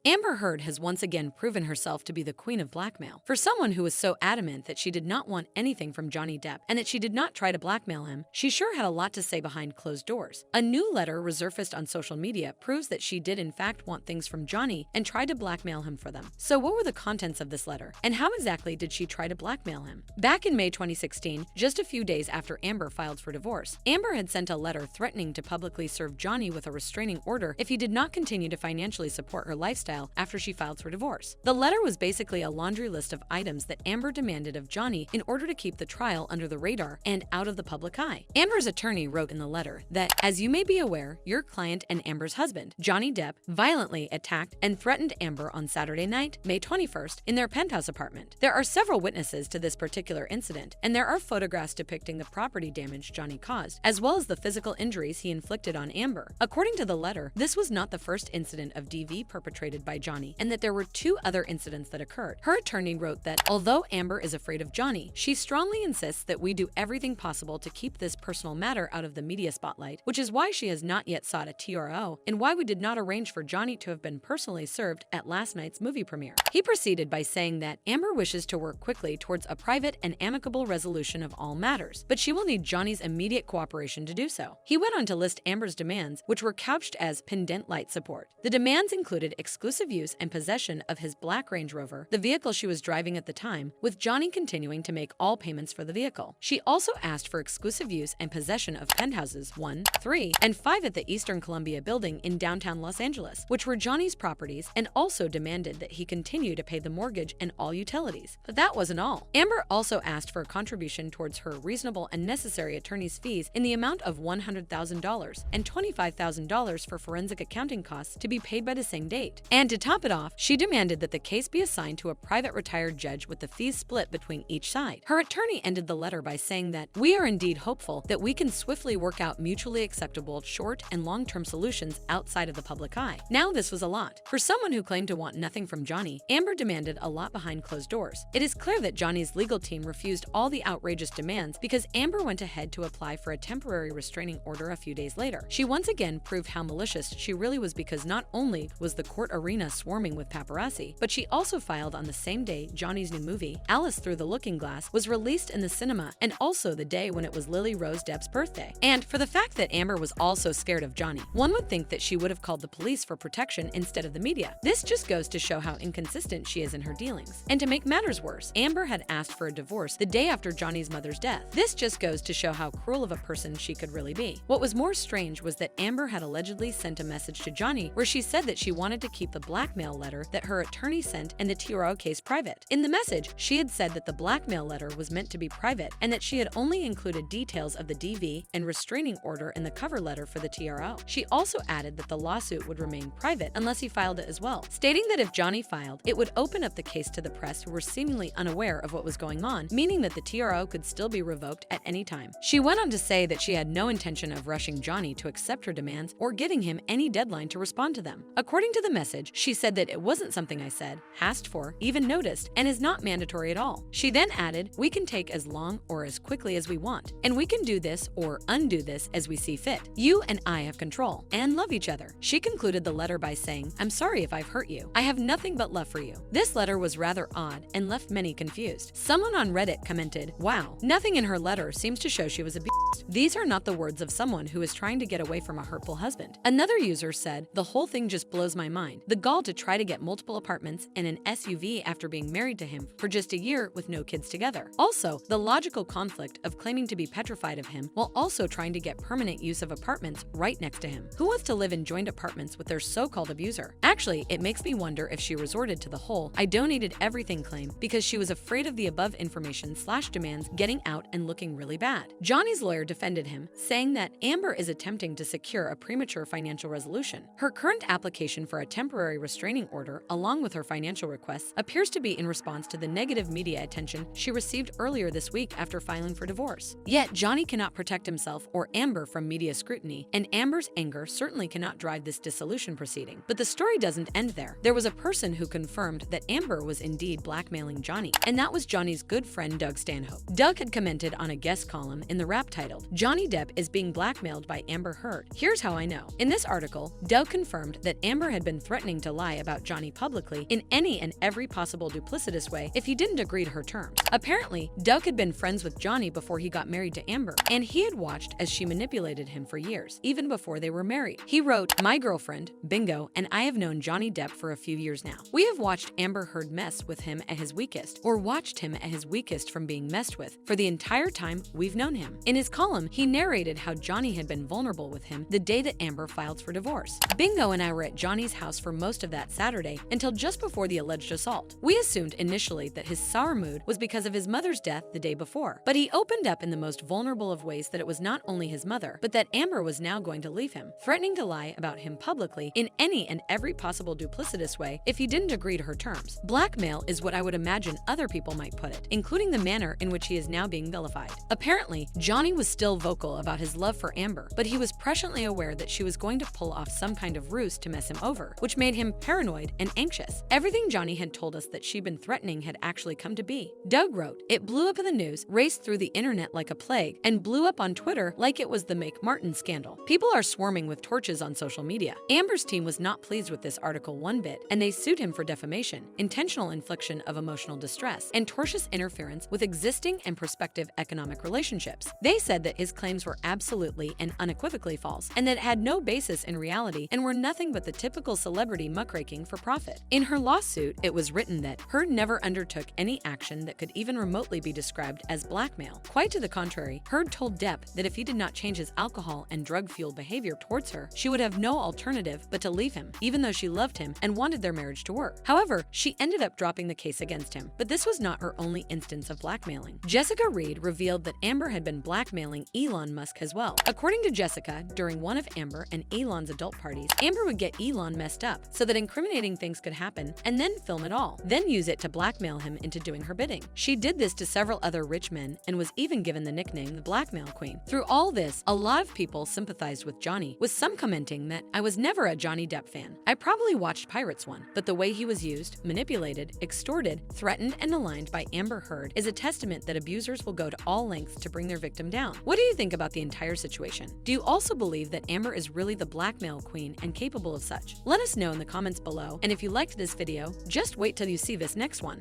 Amber Heard has once again proven herself to be the queen of blackmail. For someone who was so adamant that she did not want anything from Johnny Depp and that she did not try to blackmail him, she sure had a lot to say behind closed doors. A new letter resurfaced on social media proves that she did in fact want things from Johnny and tried to blackmail him for them. So what were the contents of this letter, and how exactly did she try to blackmail him? Back in May 2016, just a few days after Amber filed for divorce, Amber had sent a letter threatening to publicly serve Johnny with a restraining order if he did not continue to financially support her lifestyle after she filed for divorce. The letter was basically a laundry list of items that Amber demanded of Johnny in order to keep the trial under the radar and out of the public eye. Amber's attorney wrote in the letter that, as you may be aware, your client and Amber's husband, Johnny Depp, violently attacked and threatened Amber on Saturday night, May 21st, in their penthouse apartment. There are several witnesses to this particular incident, and there are photographs depicting the property damage Johnny caused, as well as the physical injuries he inflicted on Amber. According to the letter, this was not the first incident of DV perpetrated by Johnny, and that there were 2 other incidents that occurred. Her attorney wrote that, although Amber is afraid of Johnny, she strongly insists that we do everything possible to keep this personal matter out of the media spotlight, which is why she has not yet sought a TRO and why we did not arrange for Johnny to have been personally served at last night's movie premiere. He proceeded by saying that Amber wishes to work quickly towards a private and amicable resolution of all matters, but she will need Johnny's immediate cooperation to do so. He went on to list Amber's demands, which were couched as pendant light support. The demands included exclusive use and possession of his black Range Rover, the vehicle she was driving at the time, with Johnny continuing to make all payments for the vehicle. She also asked for exclusive use and possession of penthouses 1, 3, and 5 at the Eastern Columbia building in downtown Los Angeles, which were Johnny's properties, and also demanded that he continue to pay the mortgage and all utilities. But that wasn't all. Amber also asked for a contribution towards her reasonable and necessary attorney's fees in the amount of $100,000 and $25,000 for forensic accounting costs to be paid by the same date. And to top it off, she demanded that the case be assigned to a private retired judge with the fees split between each side. Her attorney ended the letter by saying that, "We are indeed hopeful that we can swiftly work out mutually acceptable short and long-term solutions outside of the public eye." Now this was a lot. For someone who claimed to want nothing from Johnny, Amber demanded a lot behind closed doors. It is clear that Johnny's legal team refused all the outrageous demands because Amber went ahead to apply for a temporary restraining order a few days later. She once again proved how malicious she really was because not only was the court arena swarming with paparazzi, but she also filed on the same day Johnny's new movie, Alice Through the Looking Glass, was released in the cinema, and also the day when it was Lily Rose Depp's birthday. And for the fact that Amber was also scared of Johnny, one would think that she would have called the police for protection instead of the media. This just goes to show how inconsistent she is in her dealings. And to make matters worse, Amber had asked for a divorce the day after Johnny's mother's death. This just goes to show how cruel of a person she could really be. What was more strange was that Amber had allegedly sent a message to Johnny where she said that she wanted to keep the blackmail letter that her attorney sent and the TRO case private. In the message, she had said that the blackmail letter was meant to be private and that she had only included details of the DV and restraining order in the cover letter for the TRO. She also added that the lawsuit would remain private unless he filed it as well, stating that if Johnny filed, it would open up the case to the press who were seemingly unaware of what was going on, meaning that the TRO could still be revoked at any time. She went on to say that she had no intention of rushing Johnny to accept her demands or giving him any deadline to respond to them. According to the message, she said that it wasn't something I said, asked for, even noticed, and is not mandatory at all. She then added, "We can take as long or as quickly as we want, and we can do this or undo this as we see fit. You and I have control and love each other." She concluded the letter by saying, "I'm sorry if I've hurt you. I have nothing but love for you." This letter was rather odd and left many confused. Someone on Reddit commented, "Wow, nothing in her letter seems to show she was abused. These are not the words of someone who is trying to get away from a hurtful husband." Another user said, "The whole thing just blows my mind. The gall to try to get multiple apartments and an SUV after being married to him for just a year with no kids together. Also, the logical conflict of claiming to be petrified of him while also trying to get permanent use of apartments right next to him. Who wants to live in joint apartments with their so-called abuser?" Actually, it makes me wonder if she resorted to the whole "I donated everything" claim because she was afraid of the above information/demands getting out and looking really bad. Johnny's lawyer defended him, saying that Amber is attempting to secure a premature financial resolution. Her current application for a temporary restraining order, along with her financial requests, appears to be in response to the negative media attention she received earlier this week after filing for divorce. Yet, Johnny cannot protect himself or Amber from media scrutiny, and Amber's anger certainly cannot drive this dissolution proceeding. But the story doesn't end there. There was a person who confirmed that Amber was indeed blackmailing Johnny, and that was Johnny's good friend Doug Stanhope. Doug had commented on a guest column in the Wrap titled, "Johnny Depp is being blackmailed by Amber Heard. Here's how I know." In this article, Doug confirmed that Amber had been threatening threatening to lie about Johnny publicly in any and every possible duplicitous way if he didn't agree to her terms. Apparently, Doug had been friends with Johnny before he got married to Amber, and he had watched as she manipulated him for years, even before they were married. He wrote, "My girlfriend, Bingo, and I have known Johnny Depp for a few years now. We have watched Amber Heard mess with him at his weakest, or watched him at his weakest from being messed with, for the entire time we've known him." In his column, he narrated how Johnny had been vulnerable with him the day that Amber filed for divorce. "Bingo and I were at Johnny's house for most of that Saturday until just before the alleged assault. We assumed initially that his sour mood was because of his mother's death the day before, but he opened up in the most vulnerable of ways that it was not only his mother, but that Amber was now going to leave him, threatening to lie about him publicly in any and every possible duplicitous way if he didn't agree to her terms. Blackmail is what I would imagine other people might put it, including the manner in which he is now being vilified." Apparently, Johnny was still vocal about his love for Amber, but he was presciently aware that she was going to pull off some kind of ruse to mess him over, which made him paranoid and anxious. Everything Johnny had told us that she'd been threatening had actually come to be. Doug wrote, "It blew up in the news, raced through the internet like a plague, and blew up on Twitter like it was the Make Martin scandal. People are swarming with torches on social media. Amber's team was not pleased with this article one bit, and they sued him for defamation, intentional infliction of emotional distress, and tortious interference with existing and prospective economic relationships. They said that his claims were absolutely and unequivocally false, and that it had no basis in reality and were nothing but the typical celebrity muckraking for profit." In her lawsuit, it was written that Heard never undertook any action that could even remotely be described as blackmail. Quite to the contrary, Heard told Depp that if he did not change his alcohol and drug-fueled behavior towards her, she would have no alternative but to leave him, even though she loved him and wanted their marriage to work. However, she ended up dropping the case against him, but this was not her only instance of blackmailing. Jessica Reed revealed that Amber had been blackmailing Elon Musk as well. According to Jessica, during one of Amber and Elon's adult parties, Amber would get Elon messed up so that incriminating things could happen and then film it all, then use it to blackmail him into doing her bidding. She did this to several other rich men and was even given the nickname the Blackmail Queen. Through all this, a lot of people sympathized with Johnny, with some commenting that, "I was never a Johnny Depp fan. I probably watched Pirates one, but the way he was used, manipulated, extorted, threatened, and aligned by Amber Heard is a testament that abusers will go to all lengths to bring their victim down." What do you think about the entire situation? Do you also believe that Amber is really the blackmail queen and capable of such? Let us know in the comments below, and if you liked this video, just wait till you see this next one.